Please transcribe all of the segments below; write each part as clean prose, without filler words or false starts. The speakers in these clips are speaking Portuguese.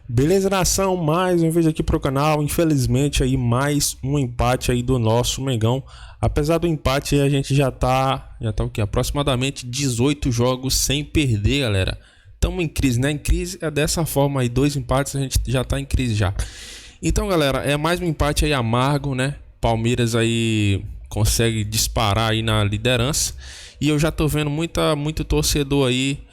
Beleza, nação? Mais um vídeo aqui pro canal. Infelizmente aí mais um empate aí do nosso Mengão. Apesar do empate, a gente já tá o quê? Aproximadamente 18 jogos sem perder, galera. Estamos em crise, né? Em crise é dessa forma aí, 2 empates a gente já tá em crise já. Então, galera, é mais um empate aí amargo, né? Palmeiras aí consegue disparar aí na liderança. E eu já tô vendo muito torcedor aí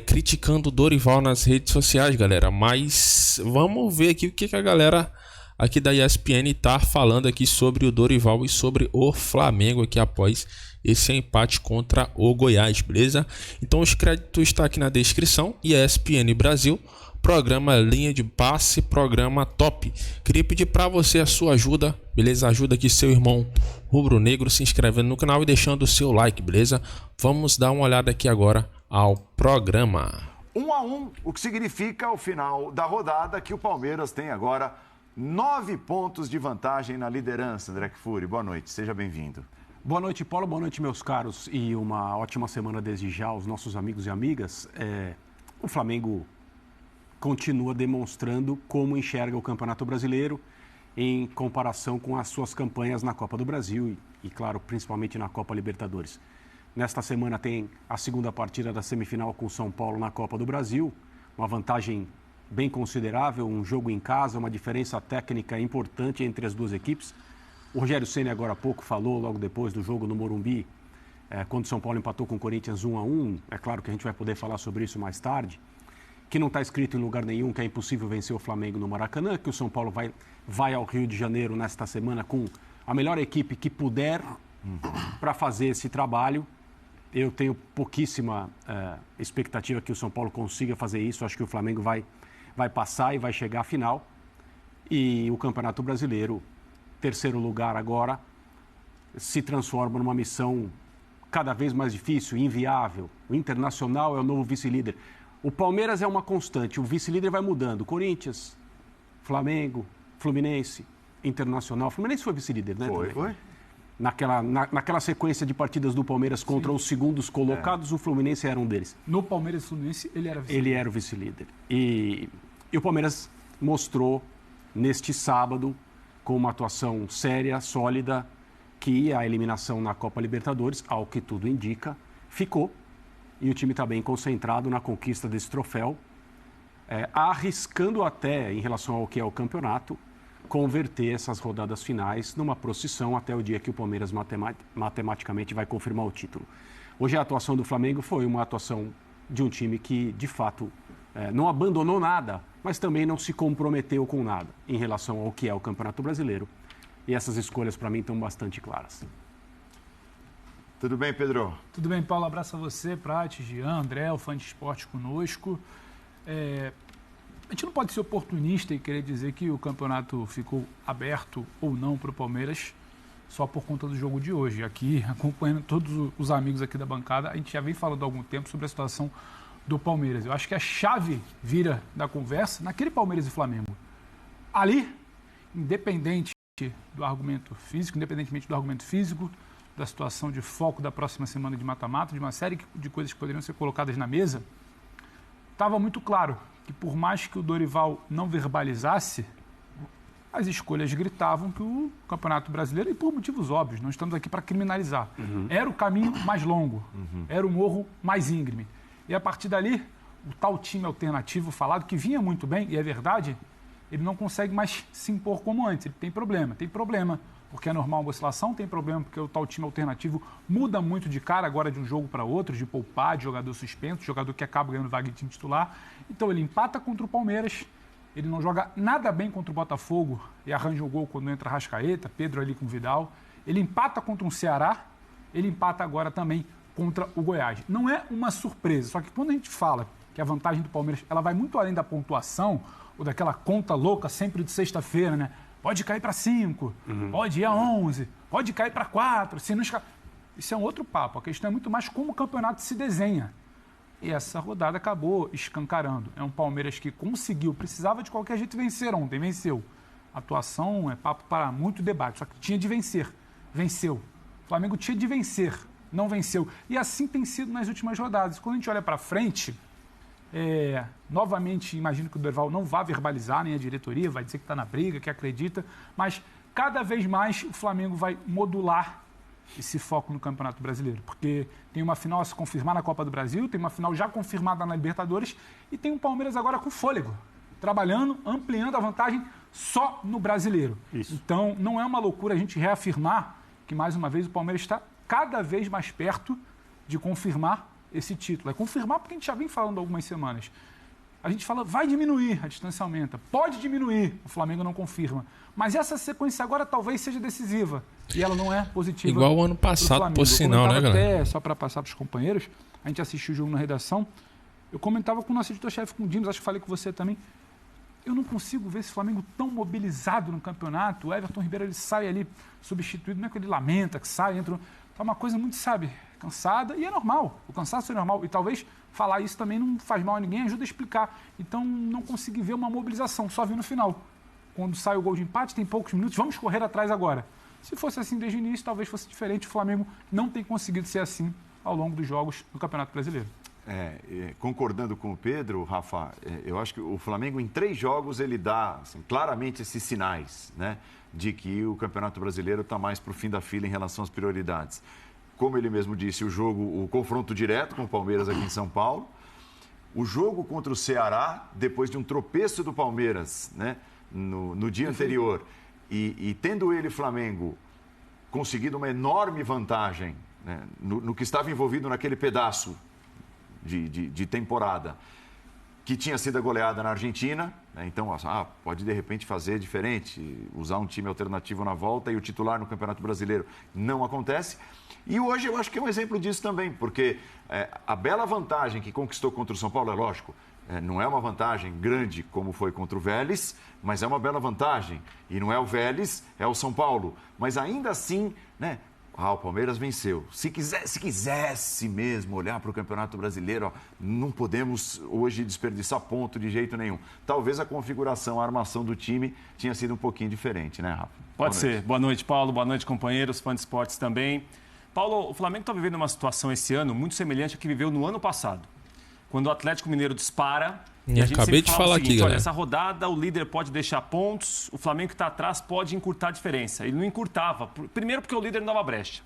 criticando o Dorival nas redes sociais, galera. Mas vamos ver aqui o que a galera aqui da ESPN tá falando aqui sobre o Dorival e sobre o Flamengo aqui após esse empate contra o Goiás, beleza? Então os créditos estão aqui na descrição. ESPN Brasil, programa Linha de Passe, programa top. Queria pedir para você a sua ajuda, beleza? Ajuda aqui seu irmão rubro-negro se inscrevendo no canal e deixando o seu like, beleza? Vamos dar uma olhada aqui agora ao programa. 1-1, o que significa o final da rodada, que o Palmeiras tem agora 9 pontos de vantagem na liderança. André Kfouri, boa noite, seja bem-vindo. Boa noite, Paulo, boa noite, meus caros, e uma ótima semana desde já aos nossos amigos e amigas. O Flamengo continua demonstrando como enxerga o Campeonato Brasileiro em comparação com as suas campanhas na Copa do Brasil e claro, principalmente na Copa Libertadores. Nesta semana tem a segunda partida da semifinal com o São Paulo na Copa do Brasil, uma vantagem bem considerável, um jogo em casa, uma diferença técnica importante entre as duas equipes. O Rogério Ceni agora há pouco falou, logo depois do jogo no Morumbi, quando o São Paulo empatou com o Corinthians 1-1, é claro que a gente vai poder falar sobre isso mais tarde, que não está escrito em lugar nenhum que é impossível vencer o Flamengo no Maracanã, que o São Paulo vai ao Rio de Janeiro nesta semana com a melhor equipe que puder para fazer esse trabalho. Eu tenho pouquíssima expectativa que o São Paulo consiga fazer isso. Acho que o Flamengo vai passar e vai chegar à final. E o Campeonato Brasileiro, terceiro lugar agora, se transforma numa missão cada vez mais difícil, inviável. O Internacional é o novo vice-líder. O Palmeiras é uma constante, o vice-líder vai mudando. Corinthians, Flamengo, Fluminense, Internacional. Fluminense foi vice-líder, né? Foi. Naquela sequência de partidas do Palmeiras contra os segundos colocados, o Fluminense era um deles. No Palmeiras e Fluminense, ele era vice-líder. Ele era o vice-líder. E o Palmeiras mostrou neste sábado, com uma atuação séria, sólida, que a eliminação na Copa Libertadores, ao que tudo indica, ficou. E o time está bem concentrado na conquista desse troféu, arriscando até, em relação ao que é o campeonato, converter essas rodadas finais numa procissão até o dia que o Palmeiras matematicamente vai confirmar o título. Hoje a atuação do Flamengo foi uma atuação de um time que, de fato, não abandonou nada, mas também não se comprometeu com nada em relação ao que é o Campeonato Brasileiro. E essas escolhas, para mim, estão bastante claras. Tudo bem, Pedro? Tudo bem, Paulo. Abraço a você, Prates, Jean, André, o fã de esporte conosco. A gente não pode ser oportunista e querer dizer que o campeonato ficou aberto ou não para o Palmeiras só por conta do jogo de hoje. Aqui, acompanhando todos os amigos aqui da bancada, a gente já vem falando há algum tempo sobre a situação do Palmeiras. Eu acho que a chave vira da conversa naquele Palmeiras e Flamengo. Ali, independentemente do argumento físico, da situação de foco da próxima semana de mata-mata, de uma série de coisas que poderiam ser colocadas na mesa, estava muito claro que por mais que o Dorival não verbalizasse, as escolhas gritavam que o Campeonato Brasileiro, e por motivos óbvios, não estamos aqui para criminalizar, era o caminho mais longo, era o morro mais íngreme. E a partir dali, o tal time alternativo falado, que vinha muito bem, e é verdade, ele não consegue mais se impor como antes. Ele tem problema, porque é normal uma oscilação, tem problema porque o tal time alternativo muda muito de cara agora de um jogo para outro, de poupar, de jogador suspenso, de jogador que acaba ganhando vaga de time titular. Então ele empata contra o Palmeiras, ele não joga nada bem contra o Botafogo e arranja o gol quando entra Arrascaeta, Pedro ali com o Vidal. Ele empata contra um Ceará, ele empata agora também contra o Goiás. Não é uma surpresa, só que quando a gente fala que a vantagem do Palmeiras ela vai muito além da pontuação ou daquela conta louca sempre de sexta-feira, né? Pode cair para 5, pode ir a 11, pode cair para 4. Isso é um outro papo. A questão é muito mais como o campeonato se desenha. E essa rodada acabou escancarando. É um Palmeiras que conseguiu, precisava de qualquer jeito vencer ontem, venceu. A atuação é papo para muito debate, só que tinha de vencer, venceu. O Flamengo tinha de vencer, não venceu. E assim tem sido nas últimas rodadas. Quando a gente olha para frente, Novamente, imagino que o Dorival não vá verbalizar, nem a diretoria, vai dizer que está na briga, que acredita, mas cada vez mais o Flamengo vai modular esse foco no Campeonato Brasileiro, porque tem uma final a se confirmar na Copa do Brasil, tem uma final já confirmada na Libertadores e tem um Palmeiras agora com fôlego, trabalhando, ampliando a vantagem só no Brasileiro. Isso. Então, não é uma loucura a gente reafirmar que, mais uma vez, o Palmeiras está cada vez mais perto de confirmar esse título. É confirmar porque a gente já vem falando há algumas semanas. A gente fala, vai diminuir, a distância aumenta. Pode diminuir, o Flamengo não confirma. Mas essa sequência agora talvez seja decisiva. E ela não é positiva. Igual o ano passado, por sinal, né, galera? Até, só para passar para os companheiros, a gente assistiu o jogo na redação. Eu comentava com o nosso editor-chefe, com o Dimas, acho que falei com você também. Eu não consigo ver esse Flamengo tão mobilizado no campeonato. O Everton Ribeiro, ele sai ali substituído, não é que ele lamenta, que sai, entra... Tá uma coisa muito, cansada, e é normal. O cansaço é normal. E talvez falar isso também não faz mal a ninguém, ajuda a explicar. Então, não consegui ver uma mobilização, só vi no final. Quando sai o gol de empate, tem poucos minutos, vamos correr atrás agora. Se fosse assim desde o início, talvez fosse diferente. O Flamengo não tem conseguido ser assim ao longo dos jogos no Campeonato Brasileiro. Concordando com o Pedro, Rafa, eu acho que o Flamengo em 3 jogos ele dá assim, claramente esses sinais, né, de que o Campeonato Brasileiro está mais para o fim da fila em relação às prioridades. Como ele mesmo disse, o confronto direto com o Palmeiras aqui em São Paulo, o jogo contra o Ceará, depois de um tropeço do Palmeiras, né, no dia anterior, e tendo ele, Flamengo, conseguido uma enorme vantagem, né, no que estava envolvido naquele pedaço de temporada, que tinha sido a goleada na Argentina, né? Então, pode de repente fazer diferente, usar um time alternativo na volta e o titular no Campeonato Brasileiro não acontece. E hoje eu acho que é um exemplo disso também, porque a bela vantagem que conquistou contra o São Paulo, é lógico, não é uma vantagem grande como foi contra o Vélez, mas é uma bela vantagem. E não é o Vélez, é o São Paulo. Mas ainda assim, né? O Palmeiras venceu. Se quisesse mesmo olhar para o Campeonato Brasileiro, não podemos hoje desperdiçar ponto de jeito nenhum. Talvez a configuração, a armação do time tinha sido um pouquinho diferente, né, Rafa? Pode ser. Boa noite, Paulo. Boa noite, companheiros, fãs de esportes também. Paulo, o Flamengo está vivendo uma situação esse ano muito semelhante à que viveu no ano passado. Quando o Atlético Mineiro dispara... E a gente acabei de falar aqui, galera. Olha, essa rodada o líder pode deixar pontos, o Flamengo que está atrás pode encurtar a diferença. Ele não encurtava. Primeiro porque o líder não dava brecha.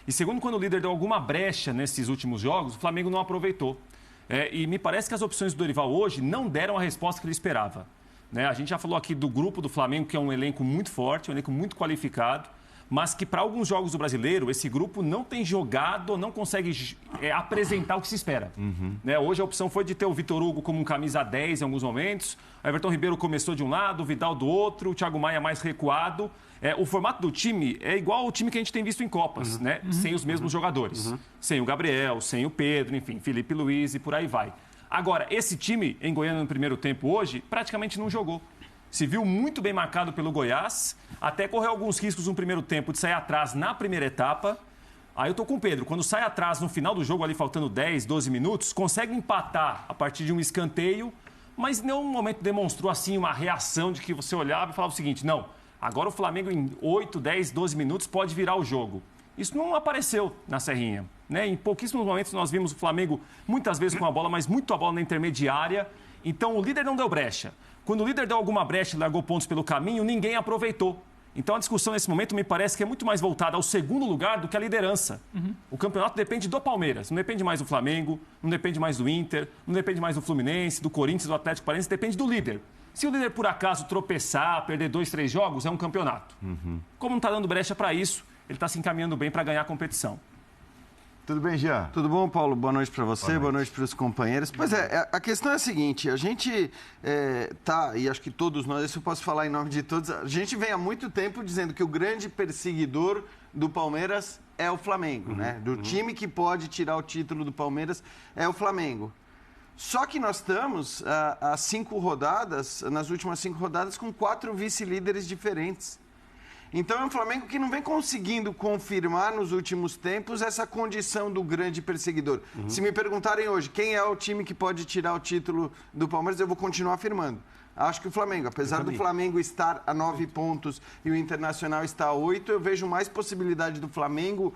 E segundo, quando o líder deu alguma brecha nesses últimos jogos, o Flamengo não aproveitou. E me parece que as opções do Dorival hoje não deram a resposta que ele esperava. Né? A gente já falou aqui do grupo do Flamengo, que é um elenco muito forte, um elenco muito qualificado, mas que para alguns jogos do Brasileiro, esse grupo não tem jogado, não consegue apresentar o que se espera. Né? Hoje a opção foi de ter o Vitor Hugo como um camisa 10 em alguns momentos, o Everton Ribeiro começou de um lado, o Vidal do outro, o Thiago Maia mais recuado. O formato do time é igual ao time que a gente tem visto em Copas, né? Sem os mesmos jogadores. Sem o Gabriel, sem o Pedro, enfim, Felipe Luiz e por aí vai. Agora, esse time em Goiânia no primeiro tempo hoje praticamente não jogou. Se viu muito bem marcado pelo Goiás, até correu alguns riscos no primeiro tempo de sair atrás na primeira etapa. Aí eu tô com o Pedro, quando sai atrás no final do jogo, ali faltando 10, 12 minutos, consegue empatar a partir de um escanteio, mas em nenhum momento demonstrou assim uma reação de que você olhava e falava o seguinte, não, agora o Flamengo em 8, 10, 12 minutos pode virar o jogo. Isso não apareceu na Serrinha. Né? Em pouquíssimos momentos nós vimos o Flamengo muitas vezes com a bola, mas muito a bola na intermediária. Então o líder não deu brecha. Quando o líder deu alguma brecha e largou pontos pelo caminho, ninguém aproveitou. Então a discussão nesse momento me parece que é muito mais voltada ao segundo lugar do que à liderança. O campeonato depende do Palmeiras, não depende mais do Flamengo, não depende mais do Inter, não depende mais do Fluminense, do Corinthians, do Atlético Paranaense, depende do líder. Se o líder por acaso tropeçar, perder 2, 3 jogos, é um campeonato. Como não está dando brecha para isso, ele está se encaminhando bem para ganhar a competição. Tudo bem, Jean? Tudo bom, Paulo? Boa noite para você, boa noite para os companheiros. Pois a questão é a seguinte, a gente e acho que todos nós, isso eu posso falar em nome de todos, a gente vem há muito tempo dizendo que o grande perseguidor do Palmeiras é o Flamengo, né? Do time que pode tirar o título do Palmeiras é o Flamengo. Só que nós estamos nas últimas 5 rodadas, com 4 vice-líderes diferentes. Então é um Flamengo que não vem conseguindo confirmar nos últimos tempos essa condição do grande perseguidor. Se me perguntarem hoje quem é o time que pode tirar o título do Palmeiras, eu vou continuar afirmando. Acho que o Flamengo, apesar do Flamengo estar a 9 pontos e o Internacional está a 8, eu vejo mais possibilidade do Flamengo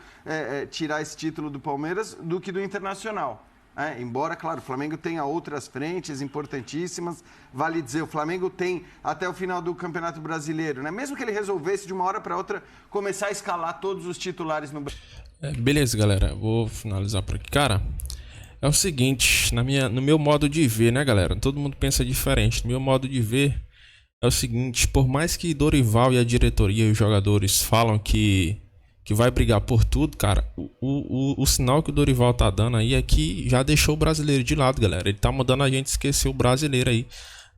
tirar esse título do Palmeiras do que do Internacional. Embora, claro, o Flamengo tenha outras frentes importantíssimas, vale dizer, o Flamengo tem até o final do Campeonato Brasileiro, né? Mesmo que ele resolvesse de uma hora para outra começar a escalar todos os titulares no Brasil. Beleza, galera, vou finalizar por aqui. Cara, é o seguinte, no meu modo de ver, né, galera? Todo mundo pensa diferente. No meu modo de ver, é o seguinte, por mais que Dorival e a diretoria e os jogadores falam que vai brigar por tudo, cara, o sinal que o Dorival tá dando aí é que já deixou o brasileiro de lado, galera. Ele tá mandando a gente esquecer o brasileiro aí,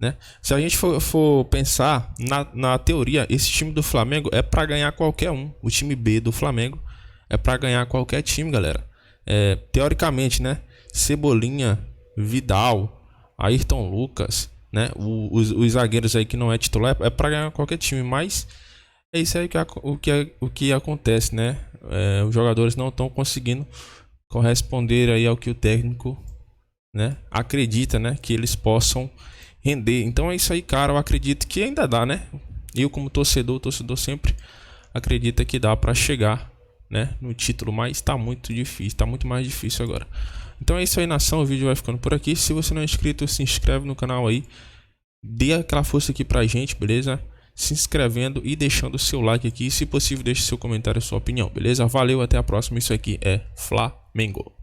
né? Se a gente for pensar na teoria, esse time do Flamengo é pra ganhar qualquer um. O time B do Flamengo é pra ganhar qualquer time, galera. Teoricamente, né? Cebolinha, Vidal, Ayrton Lucas, né? Os zagueiros aí que não é titular é pra ganhar qualquer time, mas é isso aí o que acontece, né? Os jogadores não estão conseguindo corresponder aí ao que o técnico, né, acredita, né, que eles possam render. Então é isso aí, cara. Eu acredito que ainda dá, né? Eu, como torcedor sempre acredita que dá pra chegar, né, no título, mas tá muito difícil, tá muito mais difícil agora. Então é isso aí, nação. O vídeo vai ficando por aqui. Se você não é inscrito, se inscreve no canal aí. Dê aquela força aqui pra gente, beleza? Se inscrevendo e deixando o seu like aqui. Se possível, deixe seu comentário e sua opinião, beleza? Valeu, até a próxima. Isso aqui é Flamengo.